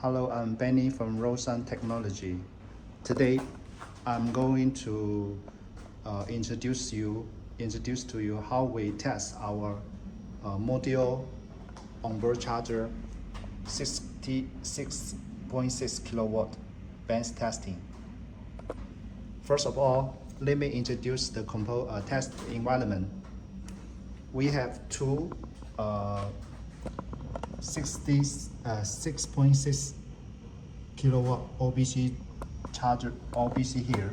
Hello, I'm Benny from Rawsun Technology. Today, I'm going to introduce to you how we test our module onboard charger 66.6 kilowatt bench testing. First of all, let me introduce the test environment. We have two 6.6 kilowatt OBC charger OBC here,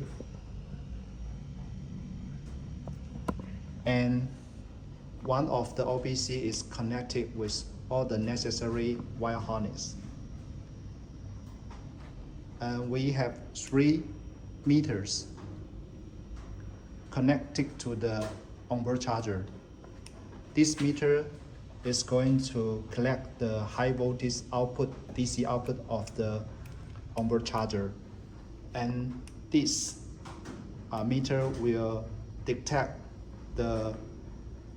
and one of the OBC is connected with all the necessary wire harness. And we have 3 meters connected to the onboard charger. This meter is going to collect the high voltage output, DC output of the onboard charger. And this meter will detect the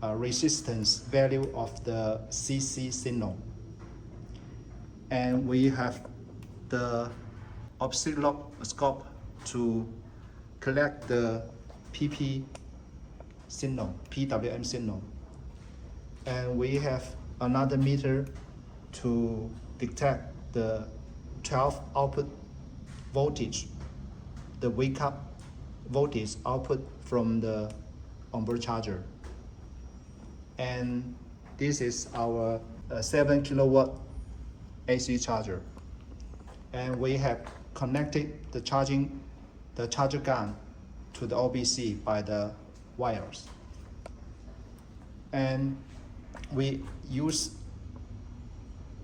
resistance value of the CC signal. And we have the oscilloscope to collect the PP signal, PWM signal. And we have another meter to detect the 12 output voltage, the wake-up voltage output from the onboard charger. And this is our 7 kilowatt AC charger. And we have connected the charger gun to the OBC by the wires. And we use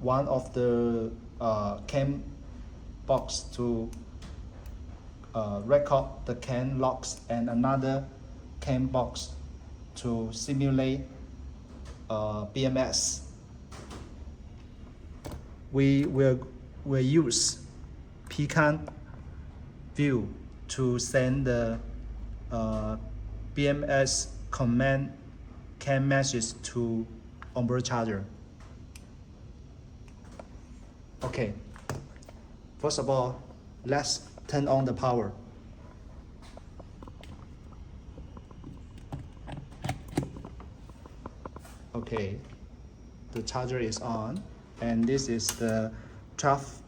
one of the CAN box to record the CAN logs, and another CAN box to simulate BMS. We will use Pecan view to send the BMS command CAN message to onboard charger. Okay, first of all, let's turn on the power. Okay, the charger is on, and this is the 12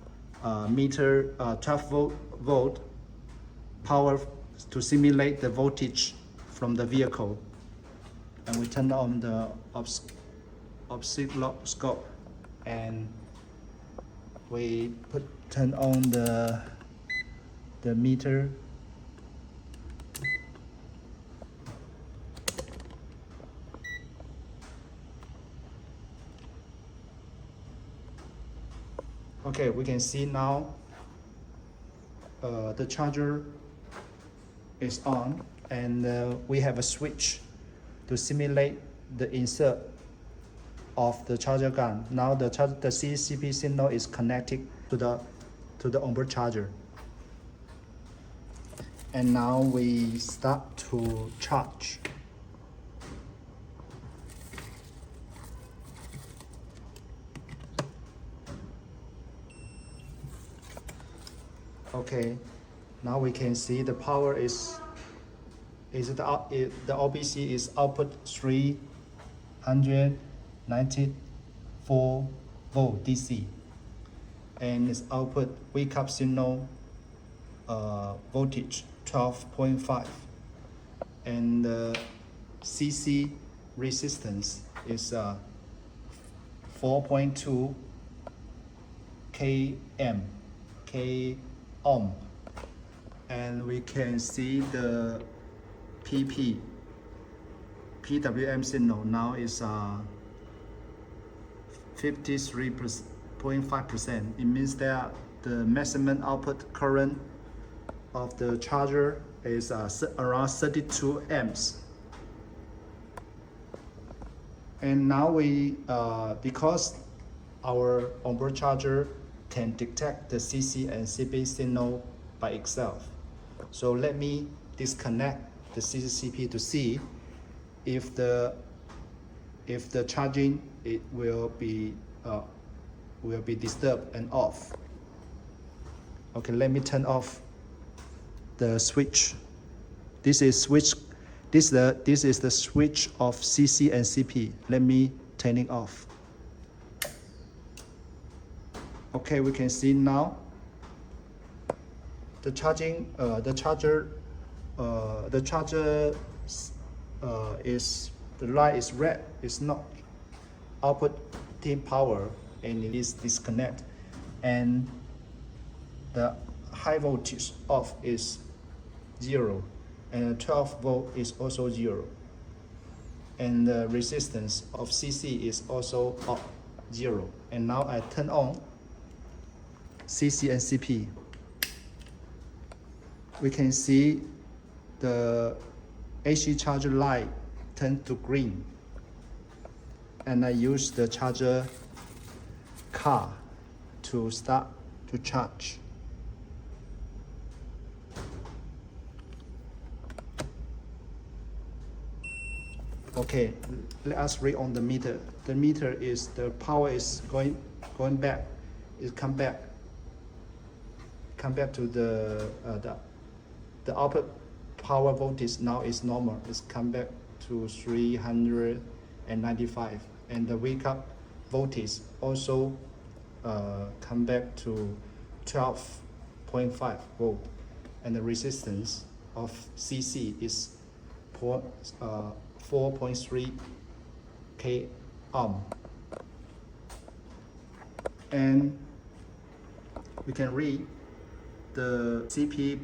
volt power to simulate the voltage from the vehicle. And we turn on the oscilloscope, and we turn on the meter. Okay, we can see now the charger is on, and we have a switch to simulate the insert of the charger gun. Now the CCP signal is connected to the onboard charger. And now we start to charge. Okay, now we can see the power the OBC is output 394 volt DC, and its output wake-up signal voltage 12.5, and the CC resistance is 4.2 k ohm, and we can see the PWM signal now is 53.5%. It means that the maximum output current of the charger is around 32 amps. And now we, because our onboard charger can detect the CC and CP signal by itself, so let me disconnect the CCP to see if the charging will be disturbed and off. Okay, let me turn off the switch. This is the switch of CC and CP. Let me turn it off. Okay, we can see now the charger is, the light is red. It's not outputting power and it is disconnect, and the high voltage off is 0, and 12 volt is also 0, and the resistance of CC is also up 0. And now I turn on CC and CP. We can see the AC charger light turn to green, and I use the charger car to start to charge. Okay, let us read on the meter. The meter is, the power is going back. It come back to the output power voltage now is normal. It's come back to 395, and the wake up voltage also come back to 12.5 volt, and the resistance of CC is 4.3 k ohm. And we can read the CP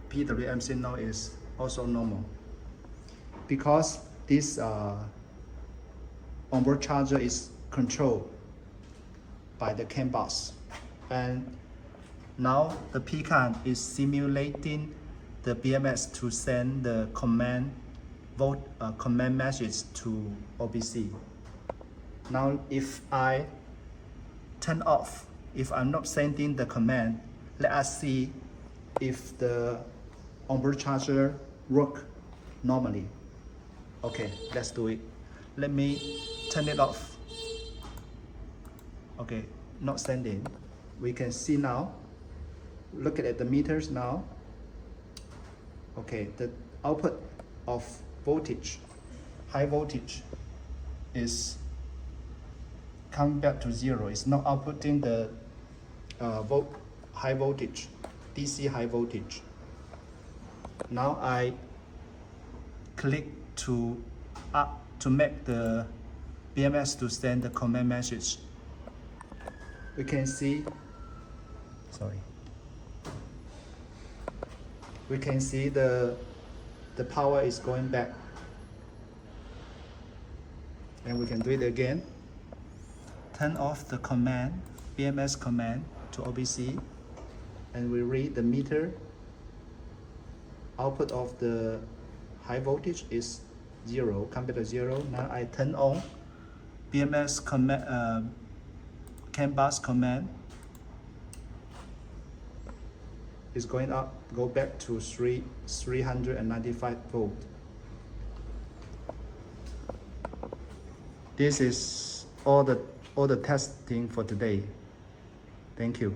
PWM signal is also normal, because this onboard charger is controlled by the CAN bus. And now the Pecan is simulating the BMS to send the command message to OBC. Now if I turn off, if I'm not sending the command, let us see if the onboard charger work normally. Okay, let's do it. Let me turn it off. Okay, not sending. We can see now. Look at the meters now. Okay, the output of voltage, high voltage, is come back to 0. It's not outputting the high voltage, DC high voltage. Now I click to make the BMS to send the command message. We can see, we can see the power is going back, and we can do it again. Turn off the command, BMS command to OBC, and we read the meter. Output of the high voltage is 0, come back to 0. Now I turn on BMS command, CAN bus command. Is going up, go back to 395 volt. This is all the testing for today. Thank you.